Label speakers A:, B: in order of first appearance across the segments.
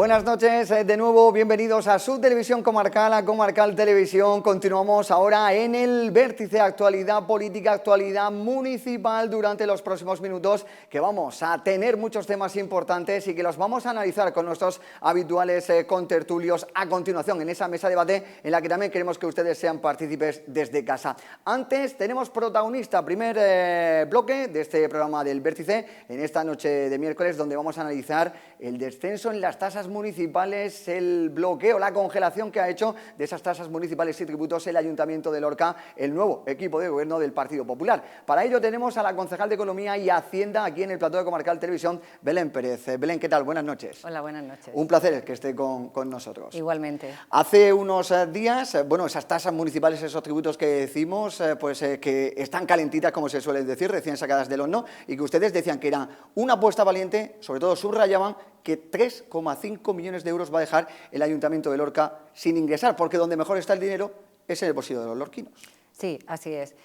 A: Buenas noches, de nuevo bienvenidos a su televisión comarcal, a Comarcal Televisión. Continuamos ahora en el vértice actualidad política, actualidad municipal durante los próximos minutos, que vamos a tener muchos temas importantes y que los vamos a analizar con nuestros habituales contertulios a continuación en esa mesa de debate en la que también queremos que ustedes sean partícipes desde casa. Antes tenemos protagonista, primer bloque de este programa del vértice en esta noche de miércoles, donde vamos a analizar el descenso en las tasas municipales, el bloqueo, la congelación que ha hecho de esas tasas municipales y tributos el Ayuntamiento de Lorca, el nuevo equipo de gobierno del Partido Popular. Para ello tenemos a la concejal de Economía y Hacienda aquí en el plató de Comarcal Televisión, Belén Pérez. Belén, ¿qué tal? Buenas noches.
B: Hola, buenas noches.
A: Un placer que esté con nosotros.
B: Igualmente.
A: Hace unos días, bueno, esas tasas municipales, esos tributos que decimos, que están calentitas, como se suele decir, recién sacadas del horno, y que ustedes decían que era una apuesta valiente, sobre todo subrayaban que 3,5 millones de euros va a dejar el Ayuntamiento de Lorca sin ingresar, porque donde mejor está el dinero es en el bolsillo de los lorquinos.
B: Sí, así es.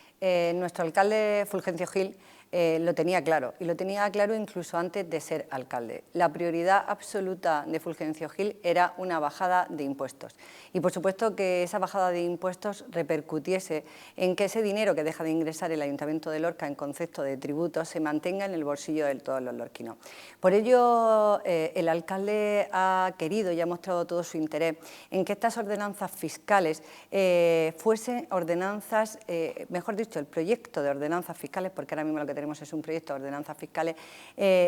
B: Nuestro alcalde Fulgencio Gil lo tenía claro, y lo tenía claro incluso antes de ser alcalde. La prioridad absoluta de Fulgencio Gil era una bajada de impuestos. Y por supuesto que esa bajada de impuestos repercutiese en que ese dinero que deja de ingresar el Ayuntamiento de Lorca en concepto de tributos se mantenga en el bolsillo de todos los lorquinos. Por ello, el alcalde ha querido y ha mostrado todo su interés en que estas ordenanzas fiscales fuesen ordenanzas, mejor dicho, el proyecto de ordenanzas fiscales, porque ahora mismo lo que tenemos es un proyecto de ordenanzas fiscales,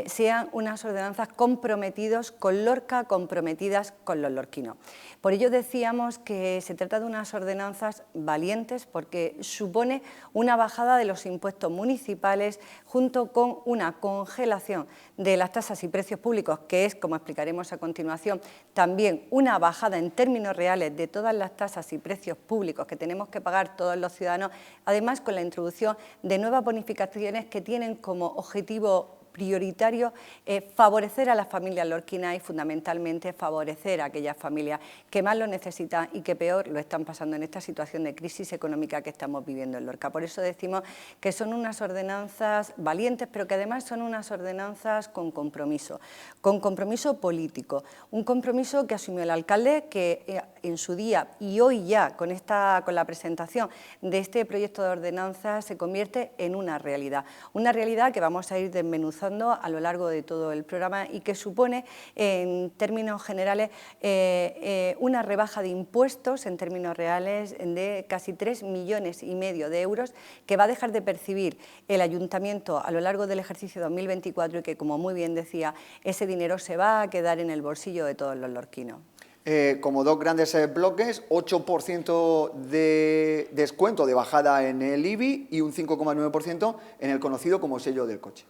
B: sean unas ordenanzas comprometidas con Lorca, comprometidas con los lorquinos. Por ello decíamos que se trata de unas ordenanzas valientes porque supone una bajada de los impuestos municipales junto con una congelación de las tasas y precios públicos, que es, como explicaremos a continuación, también una bajada en términos reales de todas las tasas y precios públicos que tenemos que pagar todos los ciudadanos, además con la introducción de nuevas bonificaciones que tienen como objetivo prioritario favorecer a las familias lorquinas y fundamentalmente favorecer a aquellas familias que más lo necesitan y que peor lo están pasando en esta situación de crisis económica que estamos viviendo en Lorca. Por eso decimos que son unas ordenanzas valientes, pero que además son unas ordenanzas con compromiso político, un compromiso que asumió el alcalde, que en su día y hoy ya con la presentación de este proyecto de ordenanza se convierte en una realidad que vamos a ir desmenuzando a lo largo de todo el programa y que supone en términos generales una rebaja de impuestos en términos reales de casi 3,5 millones de euros que va a dejar de percibir el Ayuntamiento a lo largo del ejercicio 2024 y que, como muy bien decía, ese dinero se va a quedar en el bolsillo de todos los lorquinos.
A: Como dos grandes bloques, 8% de descuento de bajada en el IBI y un 5,9% en el conocido como sello del coche.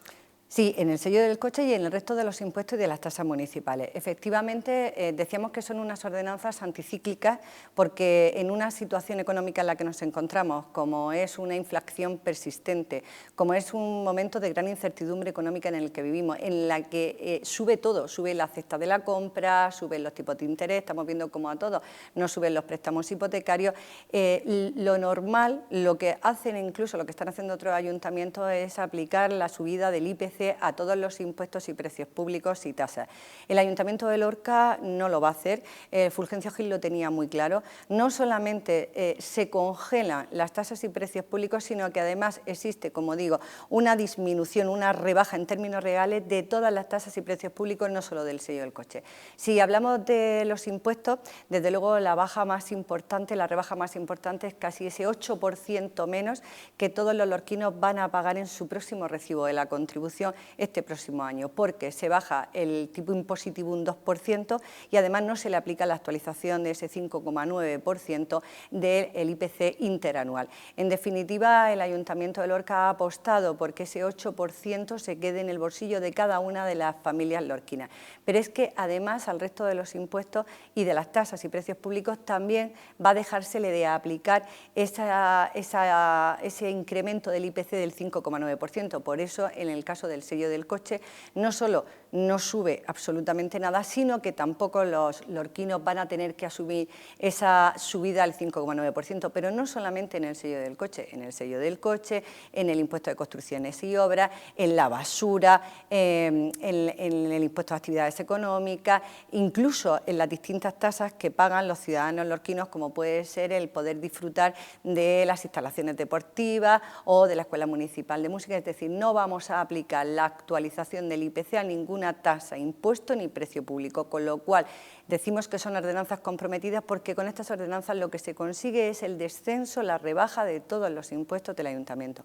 B: Sí, en el sello del coche y en el resto de los impuestos y de las tasas municipales. Efectivamente, decíamos que son unas ordenanzas anticíclicas porque en una situación económica en la que nos encontramos, como es una inflación persistente, como es un momento de gran incertidumbre económica en el que vivimos, en la que sube todo, sube la cesta de la compra, suben los tipos de interés, estamos viendo cómo a todos nos suben los préstamos hipotecarios. Lo normal, lo que hacen incluso, lo que están haciendo otros ayuntamientos es aplicar la subida del IPC a todos los impuestos y precios públicos y tasas. El Ayuntamiento de Lorca no lo va a hacer, Fulgencio Gil lo tenía muy claro, no solamente se congelan las tasas y precios públicos, sino que además existe, como digo, una disminución, una rebaja en términos reales de todas las tasas y precios públicos, no solo del sello del coche. Si hablamos de los impuestos, desde luego la rebaja más importante es casi ese 8% menos que todos los lorquinos van a pagar en su próximo recibo de la contribución este próximo año, porque se baja el tipo impositivo un 2% y además no se le aplica la actualización de ese 5,9% del IPC interanual. En definitiva, el Ayuntamiento de Lorca ha apostado porque ese 8% se quede en el bolsillo de cada una de las familias lorquinas. Pero es que además al resto de los impuestos y de las tasas y precios públicos también va a dejársele de aplicar ese incremento del IPC del 5,9%. Por eso, en el caso del sello del coche, no solo no sube absolutamente nada, sino que tampoco los lorquinos van a tener que asumir esa subida al 5,9%, pero no solamente en el sello del coche, en el impuesto de construcciones y obras, en la basura, en el impuesto de actividades económicas, incluso en las distintas tasas que pagan los ciudadanos lorquinos, como puede ser el poder disfrutar de las instalaciones deportivas o de la Escuela Municipal de Música. Es decir, no vamos a aplicar la actualización del IPC a ninguna tasa, impuesto ni precio público, con lo cual decimos que son ordenanzas comprometidas porque con estas ordenanzas lo que se consigue es el descenso, la rebaja de todos los impuestos del Ayuntamiento.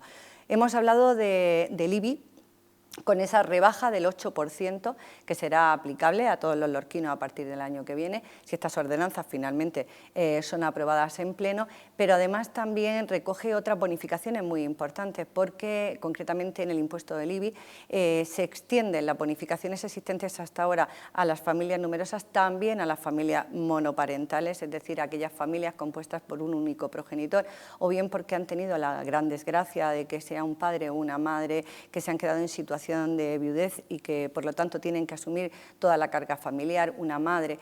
B: Hemos hablado del IBI, con esa rebaja del 8% que será aplicable a todos los lorquinos a partir del año que viene, si estas ordenanzas finalmente son aprobadas en pleno, pero además también recoge otras bonificaciones muy importantes, porque concretamente en el impuesto del IBI se extienden las bonificaciones existentes hasta ahora a las familias numerosas, también a las familias monoparentales, es decir, aquellas familias compuestas por un único progenitor, o bien porque han tenido la gran desgracia de que sea un padre o una madre que se han quedado en situación de viudez y que por lo tanto tienen que asumir toda la carga familiar, una madre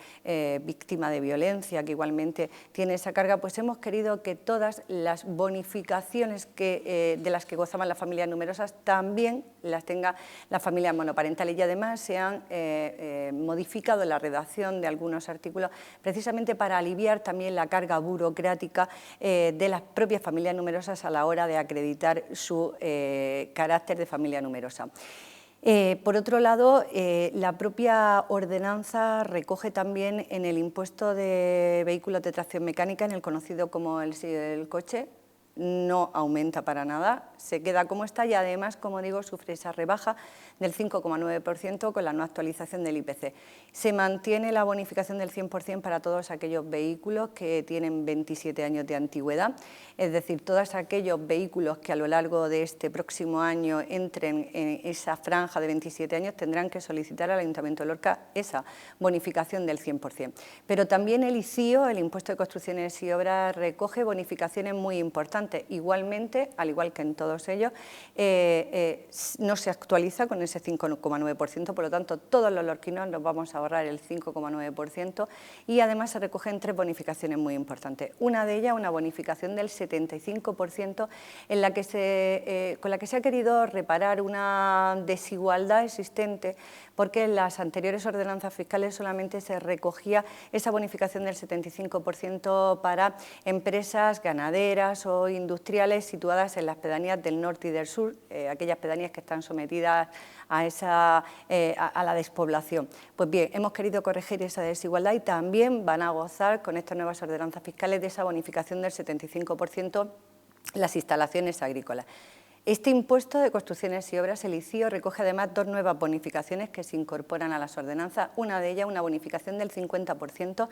B: víctima de violencia que igualmente tiene esa carga, pues hemos querido que todas las bonificaciones de las que gozaban las familias numerosas también las tenga las familias monoparentales, y además se han modificado la redacción de algunos artículos precisamente para aliviar también la carga burocrática de las propias familias numerosas a la hora de acreditar su carácter de familia numerosa. Por otro lado, la propia ordenanza recoge también en el impuesto de vehículos de tracción mecánica, en el conocido como el sello del coche, no aumenta para nada, se queda como está y además, como digo, sufre esa rebaja del 5,9% con la no actualización del IPC. Se mantiene la bonificación del 100% para todos aquellos vehículos que tienen 27 años de antigüedad, es decir, todos aquellos vehículos que a lo largo de este próximo año entren en esa franja de 27 años tendrán que solicitar al Ayuntamiento de Lorca esa bonificación del 100%. Pero también el ICIO, el Impuesto de Construcciones y Obras, recoge bonificaciones muy importantes. Igualmente, al igual que en todos ellos, no se actualiza con ese 5,9%, por lo tanto, todos los lorquinos nos vamos a ahorrar el 5,9% y además se recogen tres bonificaciones muy importantes. Una de ellas, una bonificación del 75%, con la que se ha querido reparar una desigualdad existente, porque en las anteriores ordenanzas fiscales solamente se recogía esa bonificación del 75% para empresas ganaderas o industriales situadas en las pedanías del norte y del sur, aquellas pedanías que están sometidas a la despoblación. Pues bien, hemos querido corregir esa desigualdad y también van a gozar con estas nuevas ordenanzas fiscales de esa bonificación del 75% las instalaciones agrícolas. Este impuesto de construcciones y obras, el ICIO, recoge además dos nuevas bonificaciones que se incorporan a las ordenanzas. Una de ellas, una bonificación del 50%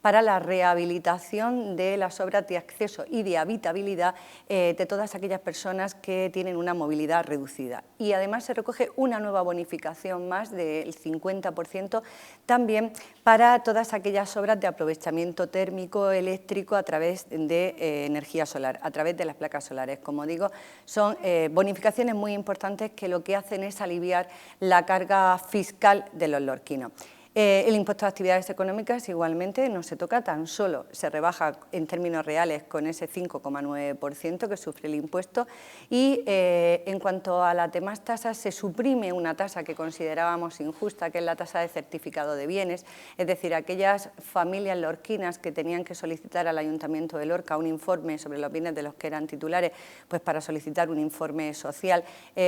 B: para la rehabilitación de las obras de acceso y de habitabilidad de todas aquellas personas que tienen una movilidad reducida. Y además se recoge una nueva bonificación más del 50% también para todas aquellas obras de aprovechamiento térmico eléctrico a través de energía solar, a través de las placas solares. Como digo, son bonificaciones muy importantes que lo que hacen es aliviar la carga fiscal de los lorquinos. El impuesto de actividades económicas igualmente no se toca, tan solo se rebaja en términos reales con ese 5,9% que sufre el impuesto y en cuanto a las demás tasas se suprime una tasa que considerábamos injusta, que es la tasa de certificado de bienes, es decir, aquellas familias lorquinas que tenían que solicitar al Ayuntamiento de Lorca un informe sobre los bienes de los que eran titulares, pues para solicitar un informe social,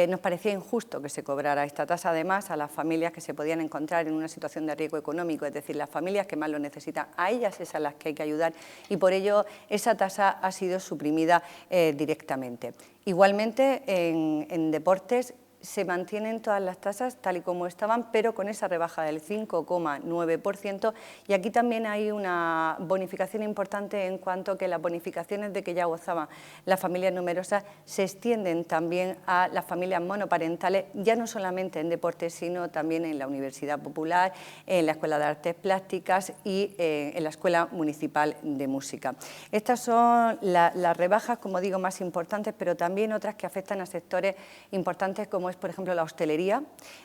B: nos parecía injusto que se cobrara esta tasa, además a las familias que se podían encontrar en una situación de riesgo económico, es decir, las familias que más lo necesitan, a ellas es a las que hay que ayudar y por ello esa tasa ha sido suprimida directamente. Igualmente en deportes se mantienen todas las tasas tal y como estaban, pero con esa rebaja del 5,9%, y aquí también hay una bonificación importante en cuanto que las bonificaciones de que ya gozaban las familias numerosas se extienden también a las familias monoparentales, ya no solamente en deportes, sino también en la Universidad Popular, en la Escuela de Artes Plásticas y en la Escuela Municipal de Música. Estas son las rebajas, como digo, más importantes, pero también otras que afectan a sectores importantes como como es, por ejemplo, la hostelería.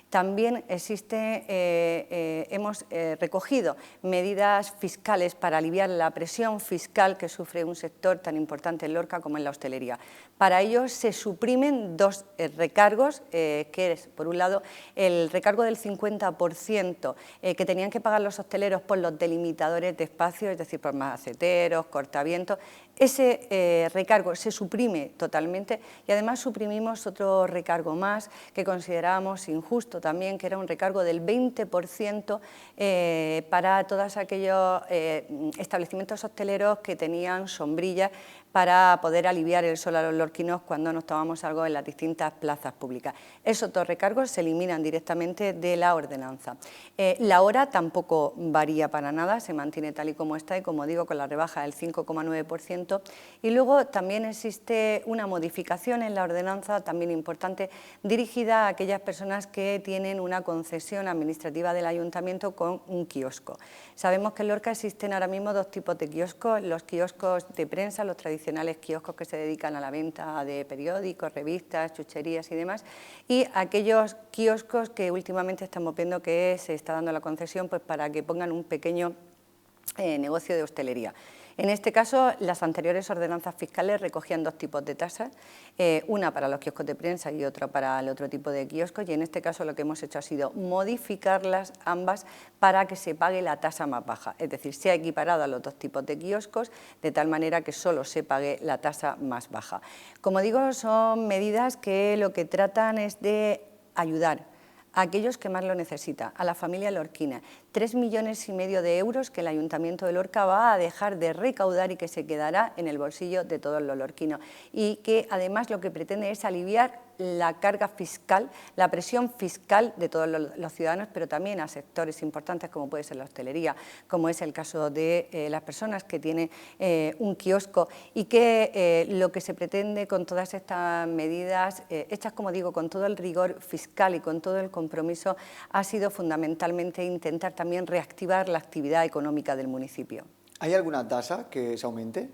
B: También hemos recogido medidas fiscales para aliviar la presión fiscal que sufre un sector tan importante en Lorca como en la hostelería. Para ello se suprimen dos recargos, que es, por un lado, el recargo del 50% que tenían que pagar los hosteleros por los delimitadores de espacio, es decir, por maceteros, cortavientos. Ese recargo se suprime totalmente y además suprimimos otro recargo más que considerábamos injusto también, que era un recargo del 20% para todos aquellos establecimientos hosteleros que tenían sombrillas para poder aliviar el sol a los lorquinos cuando nos tomamos algo en las distintas plazas públicas. Esos dos recargos se eliminan directamente de la ordenanza. La hora tampoco varía para nada, se mantiene tal y como está y, como digo, con la rebaja del 5,9%. Y luego también existe una modificación en la ordenanza, también importante, dirigida a aquellas personas que tienen una concesión administrativa del ayuntamiento con un kiosco. Sabemos que en Lorca existen ahora mismo dos tipos de kioscos: los kioscos de prensa, los tradicionales kioscos que se dedican a la venta de periódicos, revistas, chucherías y demás, y aquellos kioscos que últimamente estamos viendo que se está dando la concesión pues para que pongan un pequeño negocio de hostelería. En este caso, las anteriores ordenanzas fiscales recogían dos tipos de tasas, una para los kioscos de prensa y otra para el otro tipo de kioscos, y en este caso lo que hemos hecho ha sido modificarlas ambas para que se pague la tasa más baja, es decir, se ha equiparado a los dos tipos de kioscos de tal manera que solo se pague la tasa más baja. Como digo, son medidas que lo que tratan es de ayudar a aquellos que más lo necesitan, a la familia lorquina. 3,5 millones de euros que el Ayuntamiento de Lorca va a dejar de recaudar y que se quedará en el bolsillo de todos los lorquinos, y que además lo que pretende es aliviar la carga fiscal, la presión fiscal de todos los ciudadanos, pero también a sectores importantes como puede ser la hostelería, como es el caso de las personas que tienen un kiosco, y que lo que se pretende con todas estas medidas, hechas, como digo, con todo el rigor fiscal y con todo el compromiso, ha sido fundamentalmente intentar también reactivar la actividad económica del municipio.
A: ¿Hay alguna tasa que se aumente?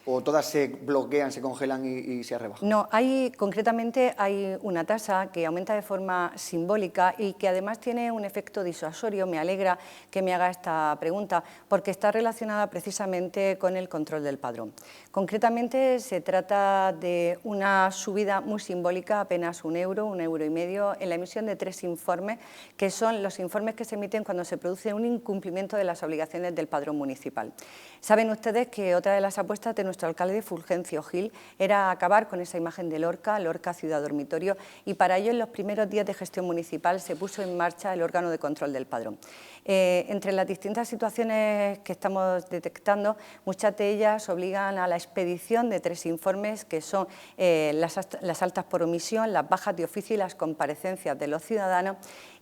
A: ¿O todas se bloquean, se congelan y se rebajan?
B: No, concretamente hay una tasa que aumenta de forma simbólica y que además tiene un efecto disuasorio. Me alegra que me haga esta pregunta porque está relacionada precisamente con el control del padrón. Concretamente se trata de una subida muy simbólica, apenas €1, €1,50, en la emisión de 3 informes, que son los informes que se emiten cuando se produce un incumplimiento de las obligaciones del padrón municipal. Saben ustedes que otra de las apuestas de nuestro alcalde Fulgencio Gil era acabar con esa imagen de Lorca, Lorca ciudad dormitorio, y para ello en los primeros días de gestión municipal se puso en marcha el órgano de control del padrón. Entre las distintas situaciones que estamos detectando, muchas de ellas obligan a la expedición de 3 informes que son las altas por omisión, las bajas de oficio y las comparecencias de los ciudadanos,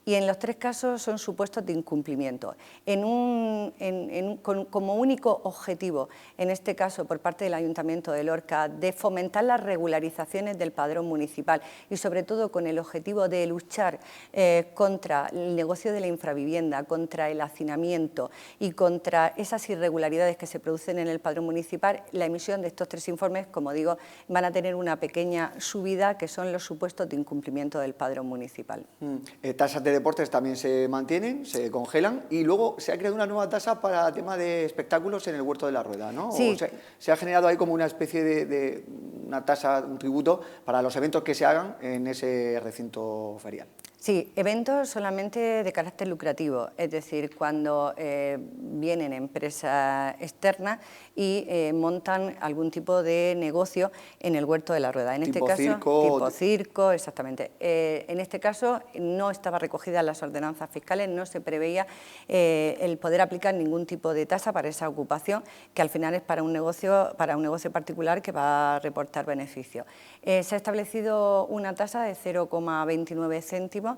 B: y en los 3 casos son supuestos de incumplimiento, como único objetivo, en este caso por parte del Ayuntamiento de Lorca, de fomentar las regularizaciones del padrón municipal y sobre todo con el objetivo de luchar contra el negocio de la infravivienda, contra el hacinamiento y contra esas irregularidades que se producen en el padrón municipal. La emisión de estos 3 informes, como digo, van a tener una pequeña subida, que son los supuestos de incumplimiento del padrón municipal.
A: Tasas de deportes también se mantienen, se congelan, y luego se ha creado una nueva tasa para el tema de espectáculos en el Huerto de la Rueda, ¿no?
B: Sí.
A: O sea, se ha generado ahí como una especie de una tasa, un tributo para los eventos que se hagan en ese recinto ferial.
B: Sí, eventos solamente de carácter lucrativo, es decir, cuando vienen empresas externas y montan algún tipo de negocio en el Huerto de la Rueda. En este caso, tipo circo, exactamente. En este caso no estaba recogida en las ordenanzas fiscales, no se preveía el poder aplicar ningún tipo de tasa para esa ocupación, que al final es para un negocio particular que va a reportar beneficio. Se ha establecido una tasa de 0,29 céntimos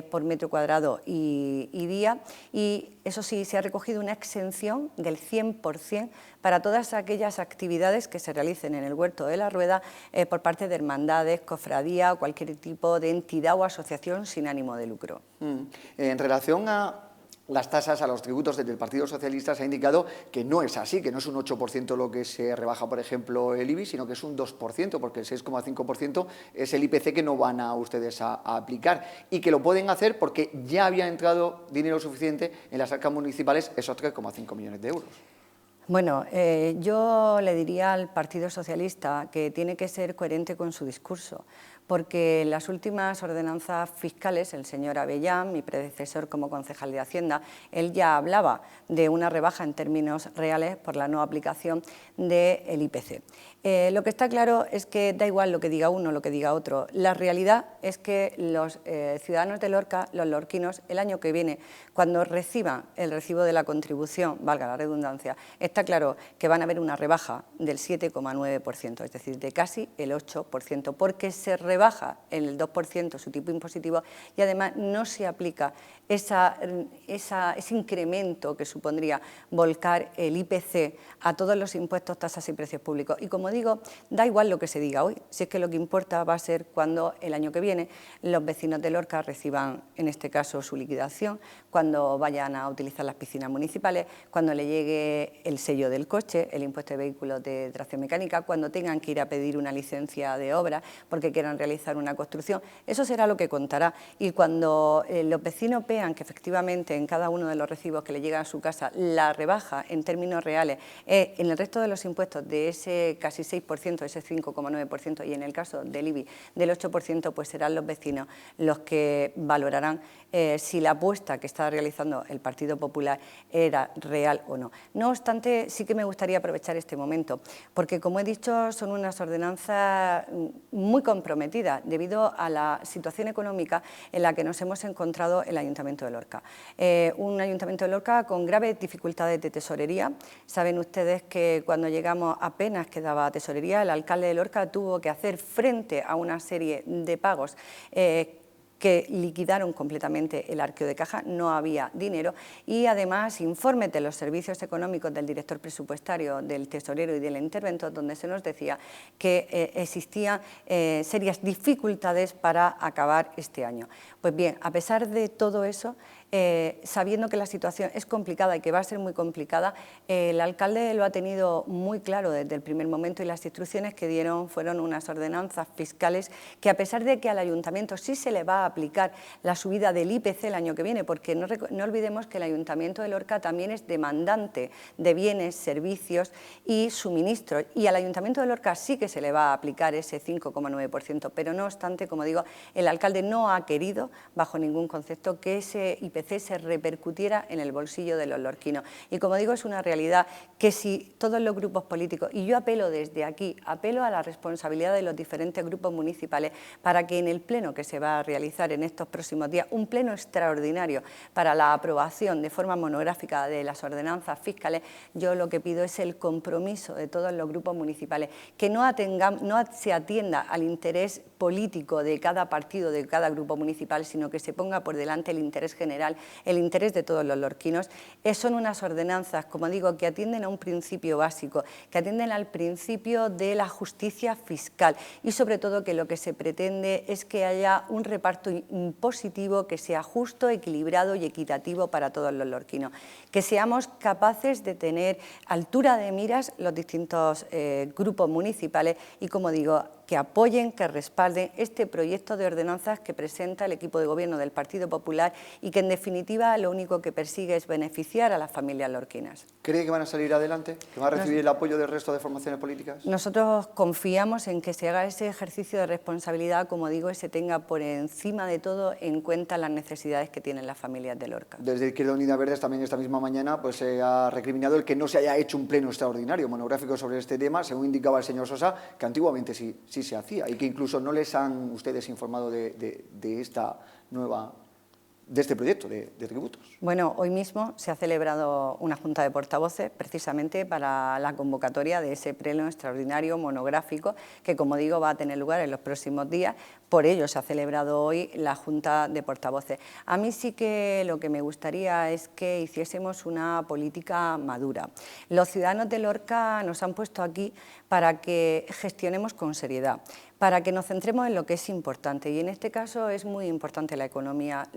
B: por metro cuadrado y día, y eso sí, se ha recogido una exención del 100% para todas aquellas actividades que se realicen en el Huerto de la Rueda por parte de hermandades, cofradía o cualquier tipo de entidad o asociación sin ánimo de lucro.
A: En relación a las tasas, a los tributos desde el Partido Socialista se ha indicado que no es así, que no es un 8% lo que se rebaja, por ejemplo, el IBI, sino que es un 2%, porque el 6,5% es el IPC que no van a ustedes a aplicar y que lo pueden hacer porque ya había entrado dinero suficiente en las arcas municipales, esos 3,5 millones de euros.
B: Bueno, yo le diría al Partido Socialista que tiene que ser coherente con su discurso, porque en las últimas ordenanzas fiscales, el señor Avellán, mi predecesor como concejal de Hacienda, él ya hablaba de una rebaja en términos reales por la no aplicación del IPC. Lo que está claro es que da igual lo que diga uno o lo que diga otro. La realidad es que los ciudadanos de Lorca, los lorquinos, el año que viene, cuando reciban el recibo de la contribución, valga la redundancia, está claro que van a haber una rebaja del 7,9%, es decir, de casi el 8%, porque se rebaja en el 2% su tipo impositivo y además no se aplica ese incremento que supondría volcar el IPC a todos los impuestos, tasas y precios públicos. Y como digo, da igual lo que se diga hoy, si es que lo que importa va a ser cuando el año que viene los vecinos de Lorca reciban, en este caso, su liquidación, cuando vayan a utilizar las piscinas municipales, cuando le llegue el sello del coche, el impuesto de vehículos de tracción mecánica, cuando tengan que ir a pedir una licencia de obra porque quieran realizar una construcción. Eso será lo que contará. Y cuando los vecinos vean que efectivamente en cada uno de los recibos que le llegan a su casa la rebaja en términos reales en el resto de los impuestos de ese casi 6%, ese 5,9%, y en el caso del IBI del 8%, pues serán los vecinos los que valorarán si la apuesta que está realizando el Partido Popular era real o no. No obstante, sí que me gustaría aprovechar este momento, porque como he dicho, son unas ordenanzas muy comprometidas debido a la situación económica en la que nos hemos encontrado el Ayuntamiento de Lorca. Un Ayuntamiento de Lorca con graves dificultades de tesorería. Saben ustedes que cuando llegamos apenas quedaba tesorería, el alcalde de Lorca tuvo que hacer frente a una serie de pagos que liquidaron completamente el arqueo de caja, no había dinero y además informes de los servicios económicos del director presupuestario, del tesorero y del interventor, donde se nos decía que existían serias dificultades para acabar este año. Pues bien, a pesar de todo eso, sabiendo que la situación es complicada y que va a ser muy complicada, el alcalde lo ha tenido muy claro desde el primer momento y las instrucciones que dieron fueron unas ordenanzas fiscales que, a pesar de que al ayuntamiento sí se le va a aplicar la subida del IPC el año que viene, porque no olvidemos que el Ayuntamiento de Lorca también es demandante de bienes, servicios y suministros, y al Ayuntamiento de Lorca sí que se le va a aplicar ese 5,9%, pero no obstante, como digo, el alcalde no ha querido, bajo ningún concepto, que ese IPC se repercutiera en el bolsillo de los lorquinos. Y como digo, es una realidad que si todos los grupos políticos, y yo apelo desde aquí, apelo a la responsabilidad de los diferentes grupos municipales para que en el pleno que se va a realizar en estos próximos días, un pleno extraordinario para la aprobación de forma monográfica de las ordenanzas fiscales, yo lo que pido es el compromiso de todos los grupos municipales, que no se atienda al interés político de cada partido, de cada grupo municipal, sino que se ponga por delante el interés general, el interés de todos los lorquinos. Son unas ordenanzas, como digo, que atienden a un principio básico, que atienden al principio de la justicia fiscal y sobre todo que lo que se pretende es que haya un reparto impositivo que sea justo, equilibrado y equitativo para todos los lorquinos, que seamos capaces de tener altura de miras los distintos grupos municipales y, como digo, que apoyen, que respalden este proyecto de ordenanzas que presenta el equipo de gobierno del Partido Popular y que, en definitiva, lo único que persigue es beneficiar a las familias lorquinas.
A: ¿Cree que van a salir adelante? ¿Que van a recibir el apoyo del resto de formaciones políticas?
B: Nosotros confiamos en que se haga ese ejercicio de responsabilidad, como digo, y se tenga por encima de todo en cuenta las necesidades que tienen las familias de Lorca.
A: Desde Izquierda Unida Verdes también esta misma mañana pues, se ha recriminado el que no se haya hecho un pleno extraordinario monográfico sobre este tema, según indicaba el señor Sosa, que antiguamente sí se hacía y que incluso no les han ustedes informado de este proyecto de tributos.
B: Bueno, hoy mismo se ha celebrado una junta de portavoces precisamente para la convocatoria de ese pleno extraordinario monográfico que, como digo, va a tener lugar en los próximos días. Por ello se ha celebrado hoy la junta de portavoces. A mí sí que lo que me gustaría es que hiciésemos una política madura. Los ciudadanos de Lorca nos han puesto aquí para que gestionemos con seriedad, para que nos centremos en lo que es importante, y en este caso es muy importante la economía.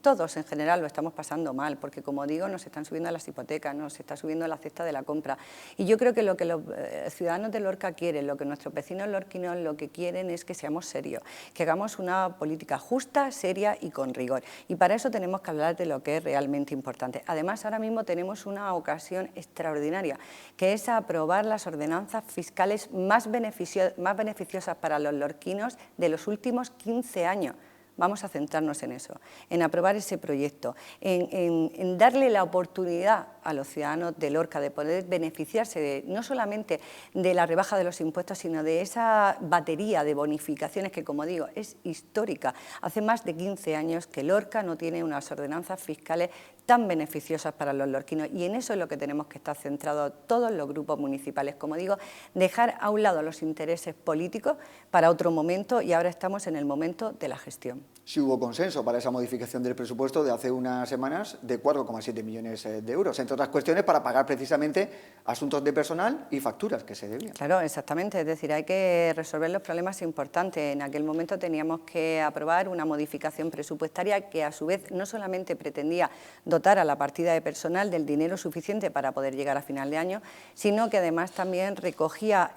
B: Todos en general lo estamos pasando mal, porque como digo, nos están subiendo las hipotecas, nos está subiendo la cesta de la compra, y yo creo que lo que los ciudadanos de Lorca quieren, lo que nuestros vecinos lorquinos lo que quieren es que seamos serios, que hagamos una política justa, seria y con rigor, y para eso tenemos que hablar de lo que es realmente importante. Además, ahora mismo tenemos una ocasión extraordinaria, que es aprobar las ordenanzas fiscales más beneficiosas para los lorquinos de los últimos 15 años. Vamos a centrarnos en eso, en aprobar ese proyecto, en darle la oportunidad a los ciudadanos de Lorca de poder beneficiarse no solamente de la rebaja de los impuestos, sino de esa batería de bonificaciones que, como digo, es histórica. Hace más de 15 años que Lorca no tiene unas ordenanzas fiscales tan beneficiosas para los lorquinos, y en eso es lo que tenemos que estar centrados todos los grupos municipales. Como digo, dejar a un lado los intereses políticos para otro momento, y ahora estamos en el momento de la gestión.
A: Sí hubo consenso para esa modificación del presupuesto de hace unas semanas de 4,7 millones de euros, entre otras cuestiones para pagar precisamente asuntos de personal y facturas que se debían.
B: Claro, exactamente, es decir, hay que resolver los problemas importantes. En aquel momento teníamos que aprobar una modificación presupuestaria que a su vez no solamente pretendía dotar a la partida de personal del dinero suficiente para poder llegar a final de año, sino que además también recogía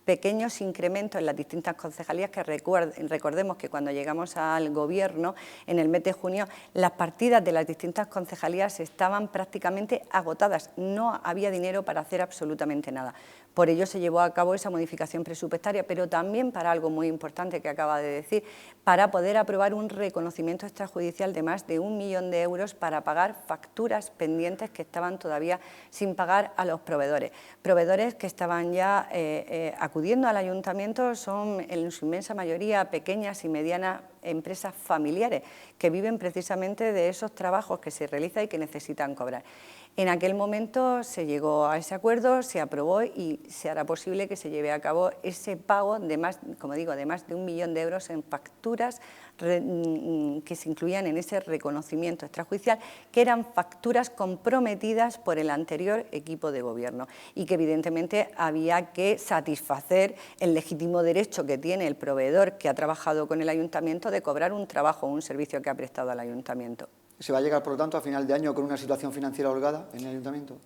B: pequeños incrementos en las distintas concejalías, que recordemos que cuando llegamos al Gobierno en el mes de junio, las partidas de las distintas concejalías estaban prácticamente agotadas, no había dinero para hacer absolutamente nada. Por ello se llevó a cabo esa modificación presupuestaria, pero también para algo muy importante que acaba de decir, para poder aprobar un reconocimiento extrajudicial de más de 1 millón de euros para pagar facturas pendientes que estaban todavía sin pagar a los proveedores. Proveedores que estaban ya acudiendo al ayuntamiento, son en su inmensa mayoría pequeñas y medianas empresas familiares que viven precisamente de esos trabajos que se realizan y que necesitan cobrar. En aquel momento se llegó a ese acuerdo, se aprobó y se hará posible que se lleve a cabo ese pago de más, como digo, de más de 1 millón de euros en facturas que se incluían en ese reconocimiento extrajudicial, que eran facturas comprometidas por el anterior equipo de gobierno y que evidentemente había que satisfacer el legítimo derecho que tiene el proveedor que ha trabajado con el ayuntamiento de cobrar un trabajo o un servicio que ha prestado al ayuntamiento.
A: ¿Se va a llegar, por lo tanto, a final de año con una situación financiera holgada en el ayuntamiento?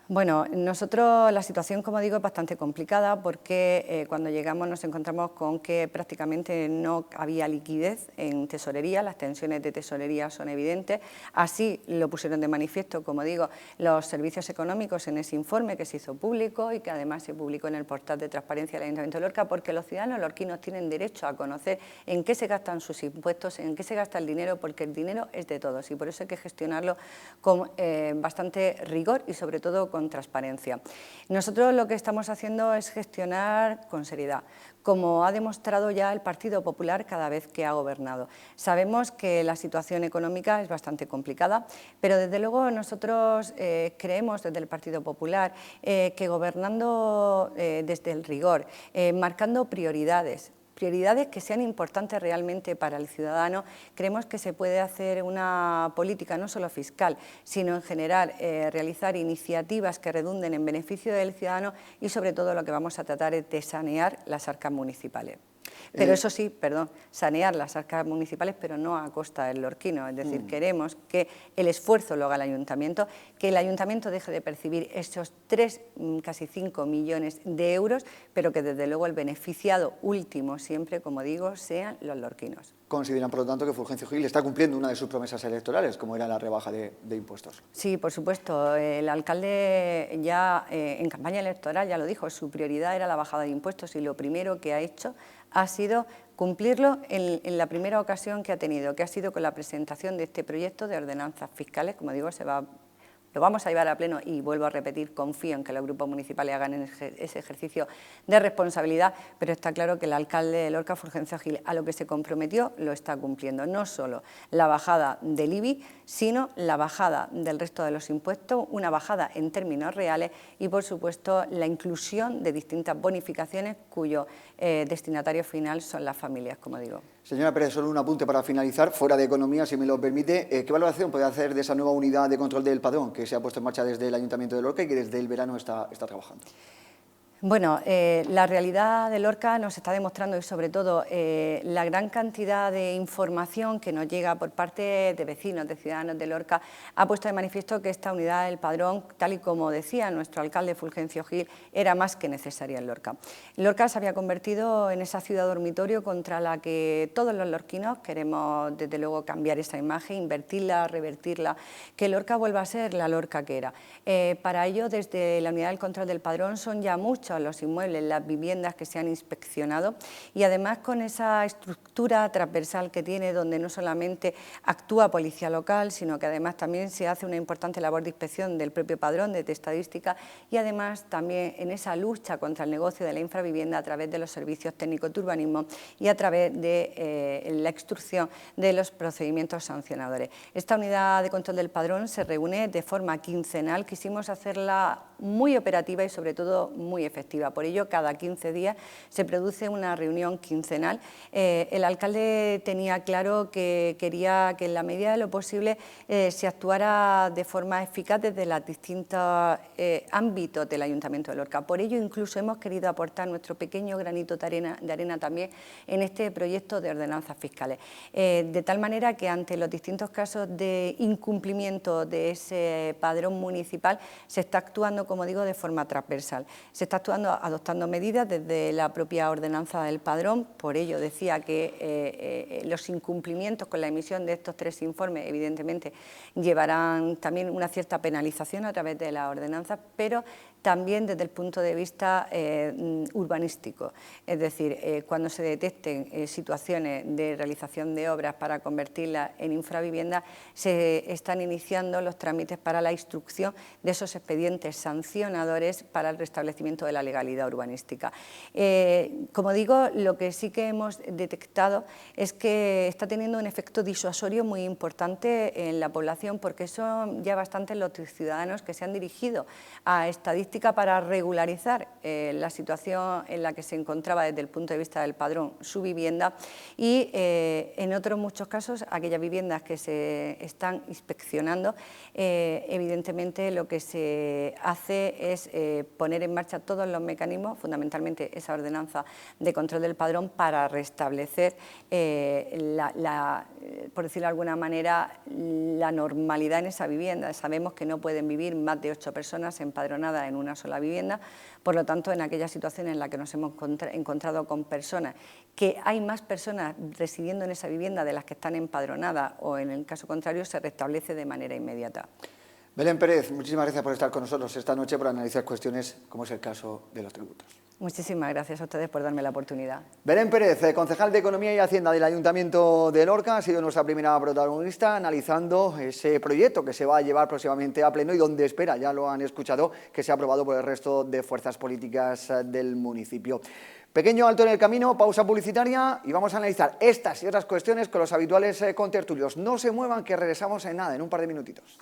B: Bueno, nosotros la situación, como digo, es bastante complicada porque cuando llegamos nos encontramos con que prácticamente no había liquidez en tesorería, las tensiones de tesorería son evidentes, así lo pusieron de manifiesto, como digo, los servicios económicos en ese informe que se hizo público y que además se publicó en el portal de transparencia del Ayuntamiento de Lorca, porque los ciudadanos lorquinos tienen derecho a conocer en qué se gastan sus impuestos, en qué se gasta el dinero, porque el dinero es de todos y por eso hay que gestionarlo con bastante rigor y sobre todo con transparencia. Nosotros lo que estamos haciendo es gestionar con seriedad, como ha demostrado ya el Partido Popular cada vez que ha gobernado. Sabemos que la situación económica es bastante complicada, pero desde luego nosotros creemos desde el Partido Popular que gobernando desde el rigor, marcando prioridades que sean importantes realmente para el ciudadano, creemos que se puede hacer una política no solo fiscal, sino en general realizar iniciativas que redunden en beneficio del ciudadano y sobre todo lo que vamos a tratar es de sanear las arcas municipales. Pero eso sí, sanear las arcas municipales, pero no a costa del lorquino. Es decir, queremos que el esfuerzo lo haga el ayuntamiento, que el ayuntamiento deje de percibir esos casi 5 millones de euros, pero que desde luego el beneficiado último siempre, como digo, sean los lorquinos.
A: ¿Consideran, por lo tanto, que Fulgencio Gil está cumpliendo una de sus promesas electorales, como era la rebaja de impuestos?
B: Sí, por supuesto. El alcalde ya en campaña electoral ya lo dijo, su prioridad era la bajada de impuestos y lo primero que ha hecho ha sido cumplirlo en la primera ocasión que ha tenido, que ha sido con la presentación de este proyecto de ordenanzas fiscales. Como digo, lo vamos a llevar a pleno y vuelvo a repetir, confío en que los grupos municipales hagan ese ejercicio de responsabilidad, pero está claro que el alcalde de Lorca, Fulgencio Gil, a lo que se comprometió lo está cumpliendo. No solo la bajada del IBI, sino la bajada del resto de los impuestos, una bajada en términos reales y, por supuesto, la inclusión de distintas bonificaciones cuyo destinatario final son las familias, como digo.
A: Señora Pérez, solo un apunte para finalizar, fuera de economía, si me lo permite. ¿Qué valoración puede hacer de esa nueva unidad de control del padrón que se ha puesto en marcha desde el Ayuntamiento de Lorca y que desde el verano está trabajando?
B: Bueno, la realidad de Lorca nos está demostrando y sobre todo la gran cantidad de información que nos llega por parte de vecinos, de ciudadanos de Lorca, ha puesto de manifiesto que esta unidad del padrón, tal y como decía nuestro alcalde Fulgencio Gil, era más que necesaria en Lorca. Lorca se había convertido en esa ciudad dormitorio contra la que todos los lorquinos queremos desde luego cambiar esa imagen, invertirla, revertirla, que Lorca vuelva a ser la Lorca que era. Para ello, desde la unidad del control del padrón son ya muchos los inmuebles, las viviendas que se han inspeccionado y además con esa estructura transversal que tiene, donde no solamente actúa policía local, sino que además también se hace una importante labor de inspección del propio padrón, de estadística, y además también en esa lucha contra el negocio de la infravivienda a través de los servicios técnicos de urbanismo y a través de la instrucción de los procedimientos sancionadores. Esta unidad de control del padrón se reúne de forma quincenal, quisimos hacerla muy operativa y sobre todo muy efectiva. Por ello, cada 15 días se produce una reunión quincenal. El alcalde tenía claro que quería que en la medida de lo posible se actuara de forma eficaz desde los distintos ámbitos del Ayuntamiento de Lorca. Por ello, incluso hemos querido aportar nuestro pequeño granito de arena también en este proyecto de ordenanzas fiscales. De tal manera que ante los distintos casos de incumplimiento de ese padrón municipal se está actuando, como digo, de forma transversal. Se está adoptando medidas desde la propia ordenanza del padrón. Por ello decía que los incumplimientos con la emisión de estos 3 informes evidentemente llevarán también una cierta penalización a través de la ordenanza, pero también desde el punto de vista urbanístico, es decir, cuando se detecten situaciones de realización de obras para convertirlas en infravivienda, se están iniciando los trámites para la instrucción de esos expedientes sancionadores para el restablecimiento de la legalidad urbanística. Como digo, lo que sí que hemos detectado es que está teniendo un efecto disuasorio muy importante en la población, porque son ya bastantes los ciudadanos que se han dirigido a estadísticas para regularizar la situación en la que se encontraba desde el punto de vista del padrón su vivienda y en otros muchos casos aquellas viviendas que se están inspeccionando, evidentemente lo que se hace es poner en marcha todos los mecanismos, fundamentalmente esa ordenanza de control del padrón, para restablecer por decirlo de alguna manera, la normalidad en esa vivienda. Sabemos que no pueden vivir más de 8 personas empadronadas en una sola vivienda, por lo tanto, en aquella situación en la que nos hemos encontrado con personas, que hay más personas residiendo en esa vivienda de las que están empadronadas o en el caso contrario se restablece de manera inmediata.
A: Belén Pérez, muchísimas gracias por estar con nosotros esta noche para analizar cuestiones como es el caso de los tributos.
B: Muchísimas gracias a ustedes por darme la oportunidad.
A: Belén Pérez, concejal de Economía y Hacienda del Ayuntamiento de Lorca, ha sido nuestra primera protagonista analizando ese proyecto que se va a llevar próximamente a pleno y donde espera, ya lo han escuchado, que sea aprobado por el resto de fuerzas políticas del municipio. Pequeño alto en el camino, pausa publicitaria y vamos a analizar estas y otras cuestiones con los habituales contertulios. No se muevan, que regresamos en nada, en un par de minutitos.